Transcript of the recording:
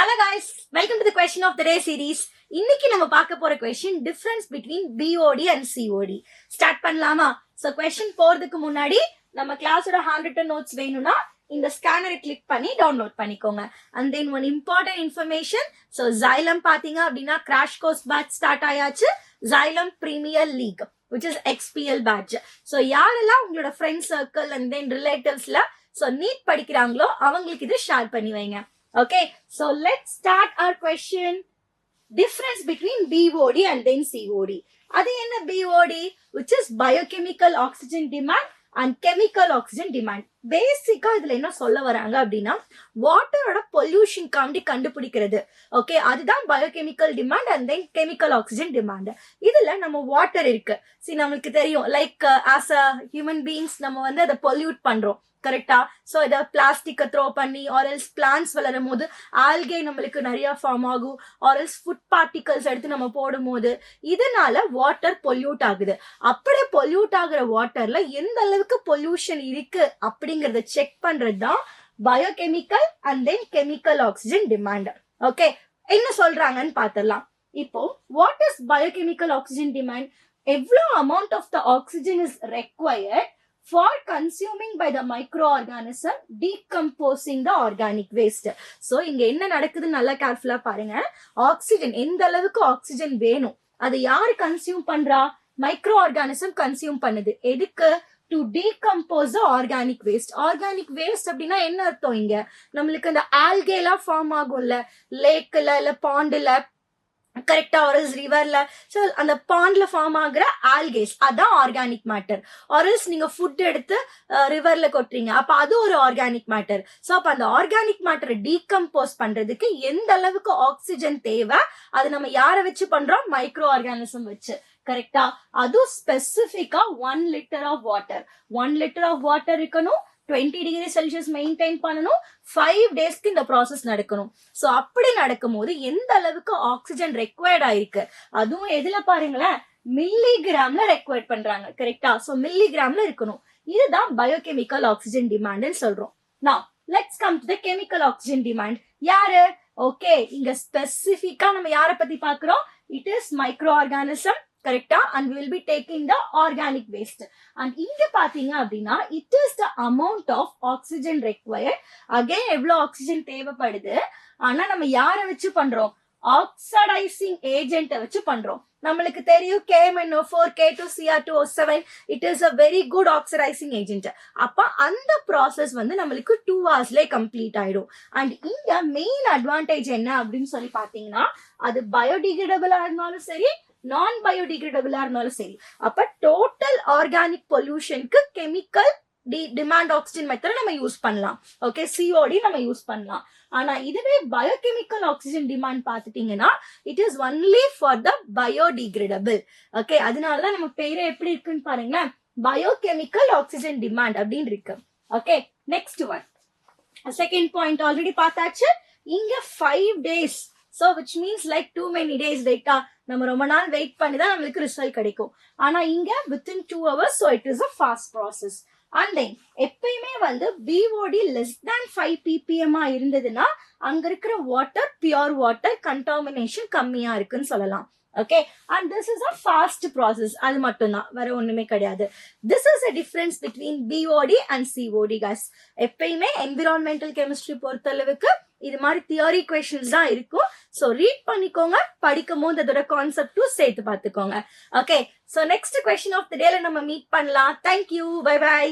Hello guys, welcome to the question of the day series. இன்னைக்கு நம்ம பார்க்க போற question difference between BOD and COD. Start பண்ணலாமா? So question போறதுக்கு முன்னாடி நம்ம கிளாஸோட handwritten notes வேணும்னா இந்த ஸ்கேனரை கிளிக் பண்ணி டவுன்லோட் பண்ணிக்கோங்க. And then one important information. So Xylem பாத்தீங்க அப்படின்னா crash course batch ஸ்டார்ட் ஆயாச்சு. Xylem Premier League which is XPL batch. So யாரெல்லாம் உங்களோட friend circle and then relatives-ல so நீட் படிக்கிறாங்களோ அவங்களுக்கு இது ஷேர் பண்ணி வைங்க. Okay, so let's start our question. Difference between BOD and then COD. அது என்ன BOD? Which is biochemical oxygen demand and chemical oxygen demand. பேசிக்கா இதுல என்ன சொல்ல வராங்க அப்படின்னா வாட்டரோட பொல்யூஷன் காண்டி கண்டுபிடிக்கிறது. ஓகே, அதுதான் biochemical demand and then chemical oxygen demand. இதுல நம்ம வாட்டர் இருக்கு. நம்மளுக்கு தெரியும் like as a human beings நம்ம வந்து அதை பொல்யூட் பண்றோம். கரெக்டா? சோ இத பிளாஸ்டிக்கை த்ரோ பண்ணி ஆர்எல்ஸ் பிளான்ஸ் வளரும் போது ஆல்கே நம்மளுக்கு நிறைய ஃபார்ம் ஆகும். ஆர்எல்ஸ் ஃபுட் பார்ட்டிகல்ஸ் எடுத்து நம்ம போடும் போது இதனால வாட்டர் பொல்யூட் ஆகுது. அப்படியே பொல்யூட் ஆகுற வாட்டர்ல எந்த அளவுக்கு பொல்யூஷன் இருக்கு அப்படிங்கறத செக் பண்றதுதான் biochemical and then chemical oxygen demand. Okay, என்ன சொல்றாங்கன்னு பாத்திரலாம். இப்போ what is biochemical oxygen demand? எவ்வளவு amount of the oxygen is required for consuming by the microorganism decomposing the organic waste. So இங்க என்ன நடக்குதுன்னு நல்லா கேர்ஃபுல்லா பாருங்க. ஆக்சிஜன் எந்த அளவுக்கு ஆக்சிஜன் வேணும் அதை யாரு கன்சியூம் பண்றா? மைக்ரோ ஆர்கானிசம் கன்சியூம் பண்ணுது. எதுக்கு? To decompose organic waste. Organic waste அப்படின்னா என்ன அர்த்தம்? இங்க நம்மளுக்கு அந்த ஆல்கேலாம் ஃபார்ம் ஆகும்ல லேக்ல இல்ல பாண்டுல, கரெக்டா? ஆர்எல்ஸ் ரிவர்ல, சோ அந்த பாண்ட்ல ஃபார்ம் ஆகுற ஆல்கேஸ் அதான் ஆர்கானிக் மேட்டர். ஆர்எல்ஸ் நீங்க ஃபுட் எடுத்து ரிவர்ல கொட்டுறீங்க, அப்ப அது ஒரு ஆர்கானிக் மேட்டர். சோ அப்ப அந்த ஆர்கானிக் மேட்டரை டீகம்போஸ் பண்றதுக்கு எந்த அளவுக்கு ஆக்சிஜன் தேவை அது நம்ம யாரை வச்சு பண்றோம்? மைக்ரோ ஆர்கானிசம் வச்சு. கரெக்டா? அதுவும் ஸ்பெசிபிக்கா 1 litre of water. 1 litre of water இருக்கணும், 20 டிகிரி செல்சியஸ் மெயின்டைன் பண்ணணும், 5 டேஸ்க்கு இந்த ப்ராசஸ் நடக்கணும். சோ அப்படி நடக்கும் போது எந்த அளவுக்கு ஆக்சிஜன் ரெக்வயர்ட் ஆயிருக்கு அதுவும் எதுல பாருங்களேன், மில்லிகிராம்ல ரெக்வயர்ட் பண்றாங்க. கரெக்டா? சோ மில்லிகிராம்ல இருக்கணும். இதுதான் பயோகெமிக்கல் ஆக்சிஜன் டிமாண்ட் சொல்றோம். Now let's come to the chemical oxygen demand. யாரு? ஓகே, இங்க ஸ்பெசிபிக்கா நம்ம யார பத்தி பாக்குறோம்? It is microorganism. கரெக்டா? and we will be taking the organic waste. and இங்க பாத்தீங்க அப்படின்னா it is the amount of oxygen required. again எவ்வளவு ஆக்சிஜன் தேவைப்படுது, ஆனா நம்ம யார வச்சு பண்றோம்? ஆக்சடைசிங் ஏஜென்ட் வச்சு பண்றோம். நம்மளுக்கு தெரியும் KMNO4 K2Cr2O7 it is a very good oxidizing agent. அப்ப அந்த ப்ராசஸ் வந்து நம்மளுக்கு 2 hours கம்ப்ளீட் ஆயிடும். அண்ட் இங்க மெயின் அட்வான்டேஜ் என்ன அப்படின்னு சொல்லி பாத்தீங்கன்னா அது பயோடிகிரேடபிளா இருந்தாலும் சரி, நான் பயோடிகிரேடபிளா இருந்தாலும் சரி. அப்ப டோட்டல் ஆர்கானிக் பொல்யூஷனுக்கு கெமிக்கல் டிமாண்ட் ஆக்சிஜன் மெத்தட் நம்ம யூஸ் பண்ணலாம். ஓகே, சிஓடி நம்ம யூஸ் பண்ணலாம். ஆனா இதுவே பயோகெமிக்கல் ஆக்சிஜன் டிமாண்ட் பாத்துட்டீங்கன்னா it is only for the biodegradable. Okay, அதனாலதான் நம்ம பேரே எப்படி இருக்குன்னு பாருங்களேன், பயோகெமிக்கல் ஆக்சிஜன் டிமாண்ட் அப்படின்னு இருக்கு. Okay, next one, second point already பார்த்தாச்சு. இங்க 5 days. So which means like too many days ரைட்டா? நம்ம ரொம்ப நாள் வெயிட் பண்ணி தான் நம்மளுக்கு ரிசல்ட் கிடைக்கும். ஆனா இங்க within 2 hours, so it is a fast process. And then எப்பயுமே வந்து BOD less than 5 ppm இருந்ததுன்னா அங்க இருக்கிற வாட்டர் பியூர் வாட்டர் கண்டாமினேஷன் கம்மியா இருக்குன்னு சொல்லலாம். Okay, and this is a fast process. அது மட்டும்தான், வேற ஒண்ணுமே கிடையாது. This is a difference between BOD and COD guys. எப்பயுமே என்விரான்மெண்டல் கெமிஸ்ட்ரி பொறுத்தளவுக்கு இது மாதிரி தியரி கொஸ்டின்ஸ் தான் இருக்கும். சோ ரீட் பண்ணிக்கோங்க, படிக்கும் போது அதோட கான்செப்டும் சேர்த்து பார்த்துக்கோங்க. Okay, so next question of the day நம்ம மீட் பண்ணலாம். Thank you, bye by.